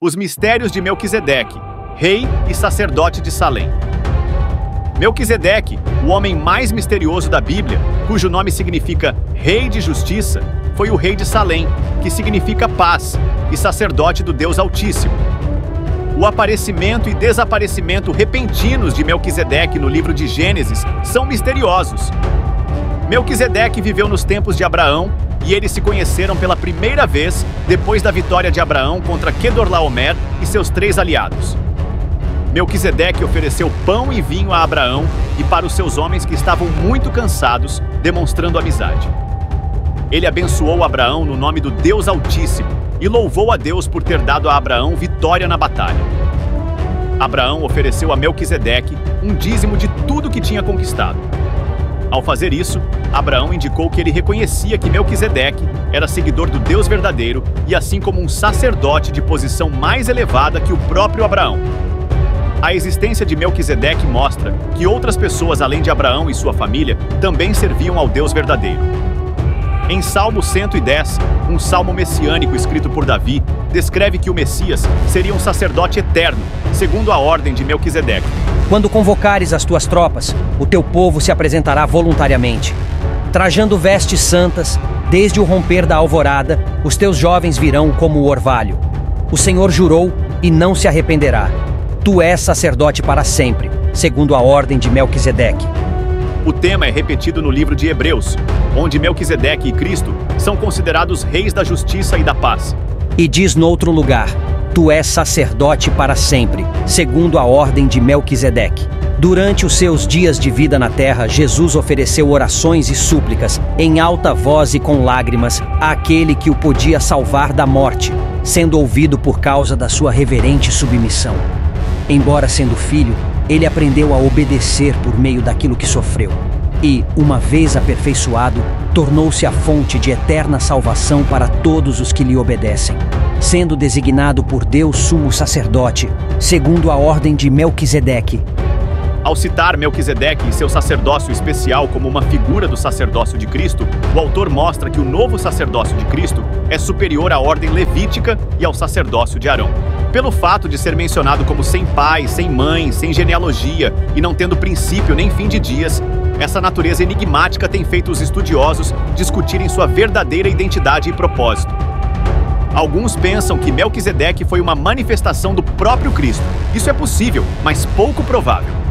Os mistérios de Melquisedeque, rei e sacerdote de Salém. Melquisedeque, o homem mais misterioso da Bíblia, cujo nome significa Rei de Justiça, foi o rei de Salém, que significa paz, e sacerdote do Deus Altíssimo. O aparecimento e desaparecimento repentinos de Melquisedeque no livro de Gênesis são misteriosos. Melquisedeque viveu nos tempos de Abraão e eles se conheceram pela primeira vez depois da vitória de Abraão contra Quedorlaomer e seus 3 aliados. Melquisedeque ofereceu pão e vinho a Abraão e para os seus homens que estavam muito cansados, demonstrando amizade. Ele abençoou Abraão no nome do Deus Altíssimo e louvou a Deus por ter dado a Abraão vitória na batalha. Abraão ofereceu a Melquisedeque um dízimo de tudo que tinha conquistado. Ao fazer isso, Abraão indicou que ele reconhecia que Melquisedeque era seguidor do Deus verdadeiro e assim como um sacerdote de posição mais elevada que o próprio Abraão. A existência de Melquisedeque mostra que outras pessoas além de Abraão e sua família também serviam ao Deus verdadeiro. Em Salmo 110, um salmo messiânico escrito por Davi, descreve que o Messias seria um sacerdote eterno, segundo a ordem de Melquisedeque. Quando convocares as tuas tropas, o teu povo se apresentará voluntariamente. Trajando vestes santas, desde o romper da alvorada, os teus jovens virão como o orvalho. O Senhor jurou e não se arrependerá. Tu és sacerdote para sempre, segundo a ordem de Melquisedeque. O tema é repetido no livro de Hebreus, onde Melquisedeque e Cristo são considerados reis da justiça e da paz. E diz noutro lugar, tu és sacerdote para sempre, segundo a ordem de Melquisedeque. Durante os seus dias de vida na terra, Jesus ofereceu orações e súplicas, em alta voz e com lágrimas, àquele que o podia salvar da morte, sendo ouvido por causa da sua reverente submissão. Embora sendo filho, ele aprendeu a obedecer por meio daquilo que sofreu. E, uma vez aperfeiçoado, tornou-se a fonte de eterna salvação para todos os que lhe obedecem, sendo designado por Deus sumo sacerdote, segundo a ordem de Melquisedeque. Ao citar Melquisedeque e seu sacerdócio especial como uma figura do sacerdócio de Cristo, o autor mostra que o novo sacerdócio de Cristo é superior à ordem levítica e ao sacerdócio de Arão. Pelo fato de ser mencionado como sem pai, sem mãe, sem genealogia e não tendo princípio nem fim de dias, essa natureza enigmática tem feito os estudiosos discutirem sua verdadeira identidade e propósito. Alguns pensam que Melquisedeque foi uma manifestação do próprio Cristo. Isso é possível, mas pouco provável.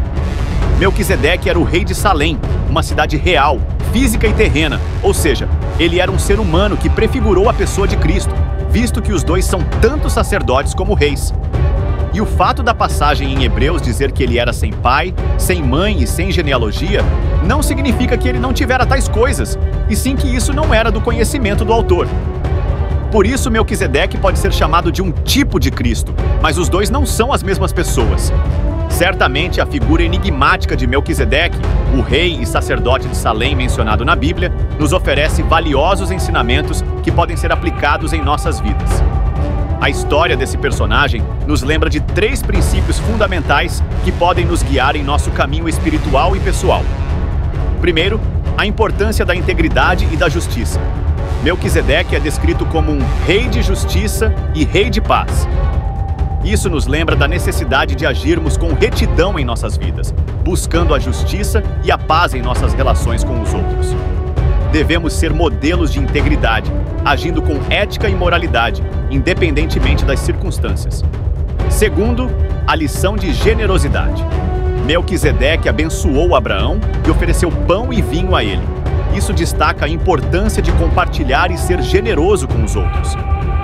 Melquisedeque era o rei de Salém, uma cidade real, física e terrena, ou seja, ele era um ser humano que prefigurou a pessoa de Cristo, visto que os dois são tanto sacerdotes como reis. E o fato da passagem em Hebreus dizer que ele era sem pai, sem mãe e sem genealogia, não significa que ele não tivera tais coisas, e sim que isso não era do conhecimento do autor. Por isso, Melquisedeque pode ser chamado de um tipo de Cristo, mas os dois não são as mesmas pessoas. Certamente, a figura enigmática de Melquisedeque, o rei e sacerdote de Salém mencionado na Bíblia, nos oferece valiosos ensinamentos que podem ser aplicados em nossas vidas. A história desse personagem nos lembra de 3 princípios fundamentais que podem nos guiar em nosso caminho espiritual e pessoal. Primeiro, a importância da integridade e da justiça. Melquisedeque é descrito como um rei de justiça e rei de paz. Isso nos lembra da necessidade de agirmos com retidão em nossas vidas, buscando a justiça e a paz em nossas relações com os outros. Devemos ser modelos de integridade, agindo com ética e moralidade, independentemente das circunstâncias. Segundo, a lição de generosidade. Melquisedeque abençoou Abraão e ofereceu pão e vinho a ele. Isso destaca a importância de compartilhar e ser generoso com os outros.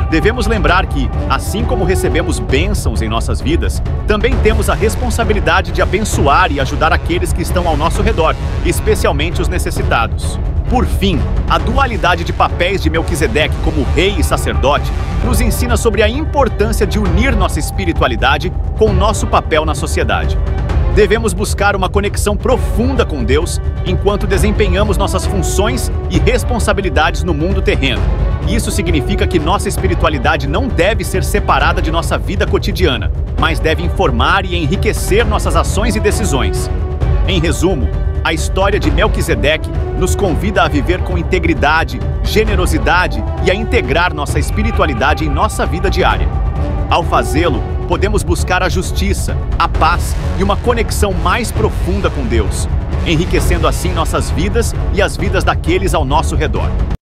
Devemos lembrar que, assim como recebemos bênçãos em nossas vidas, também temos a responsabilidade de abençoar e ajudar aqueles que estão ao nosso redor, especialmente os necessitados. Por fim, a dualidade de papéis de Melquisedeque como rei e sacerdote nos ensina sobre a importância de unir nossa espiritualidade com nosso papel na sociedade. Devemos buscar uma conexão profunda com Deus enquanto desempenhamos nossas funções e responsabilidades no mundo terreno. Isso significa que nossa espiritualidade não deve ser separada de nossa vida cotidiana, mas deve informar e enriquecer nossas ações e decisões. Em resumo, a história de Melquisedeque nos convida a viver com integridade, generosidade e a integrar nossa espiritualidade em nossa vida diária. Ao fazê-lo, podemos buscar a justiça, a paz e uma conexão mais profunda com Deus, enriquecendo assim nossas vidas e as vidas daqueles ao nosso redor.